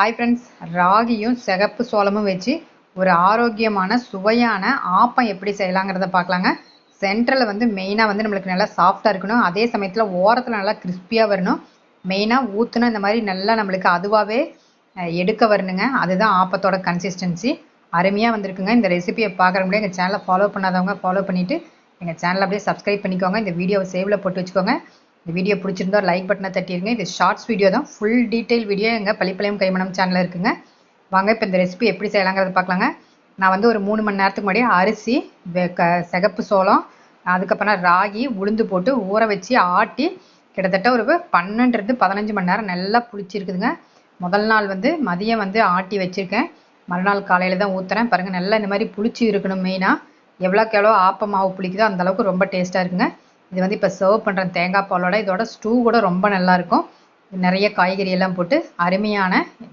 Hi friends, ராகியும் சிகப்பு சோளமும் வச்சு ஒரு ஆரோக்கியமான சுவையான ஆப்பம் எப்படி செய்யலாங்கிறத பார்க்கலாங்க. சென்டரில் வந்து மெயினாக வந்து நம்மளுக்கு நல்லா சாஃப்டாக இருக்கணும். அதே சமயத்தில் ஓரத்தில் நல்லா கிறிஸ்பியாக வரணும். மெயினாக ஊற்றுனா இந்த மாதிரி நல்லா நம்மளுக்கு அதுவாகவே எடுக்க வரணுங்க. அதுதான் ஆப்பத்தோட கன்சிஸ்டன்சி. அருமையாக வந்திருக்குங்க. இந்த ரெசிபியை பார்க்குற முடியாது எங்கள் சேனலை ஃபாலோ பண்ணாதவங்க ஃபாலோ பண்ணிவிட்டு எங்கள் சேனலை அப்படியே சப்ஸ்கிரைப் பண்ணிக்கோங்க. இந்த வீடியோவை சேவில் போட்டு வச்சுக்கோங்க. இந்த வீடியோ பிடிச்சிருந்தா லைக் பட்டனை தட்டிடுங்க. இது ஷார்ட்ஸ் வீடியோ தான். ஃபுல் டீட்டெயில் வீடியோ எங்கள் பள்ளிப்பாளையம் கைமணம் சேனலில் இருக்குங்க. வாங்க இப்போ இந்த ரெசிபி எப்படி செய்யலாங்கிறத பார்க்கலாங்க. நான் வந்து ஒரு 3 மணி நேரத்துக்கு முன்னாடி அரிசி, சிகப்பு சோளம், அதுக்கப்புறம் ராகி, உளுந்து போட்டு ஊற வச்சு ஆட்டி கிட்டத்தட்ட ஒரு 12-15 மணி நேரம் நல்லா புளிச்சிருக்குதுங்க. முதல் நாள் வந்து மதியம் வந்து ஆட்டி வச்சுருக்கேன். மறுநாள் காலையில் தான் ஊற்றுறேன். பாருங்கள், நல்லா இந்த மாதிரி புளிச்சு இருக்கணும். மெயினாக எவ்வளோக்கு எவ்வளோ ஆப்ப மாவு புளிக்குதோ அந்தளவுக்கு ரொம்ப டேஸ்ட்டாக இருக்குங்க. இது வந்து இப்போ சர்வ் பண்ணுறேன் தேங்காய் பாலோட. இதோட ஸ்டூ கூட ரொம்ப நல்லாயிருக்கும். நிறைய காய்கறி எல்லாம் போட்டு அருமையான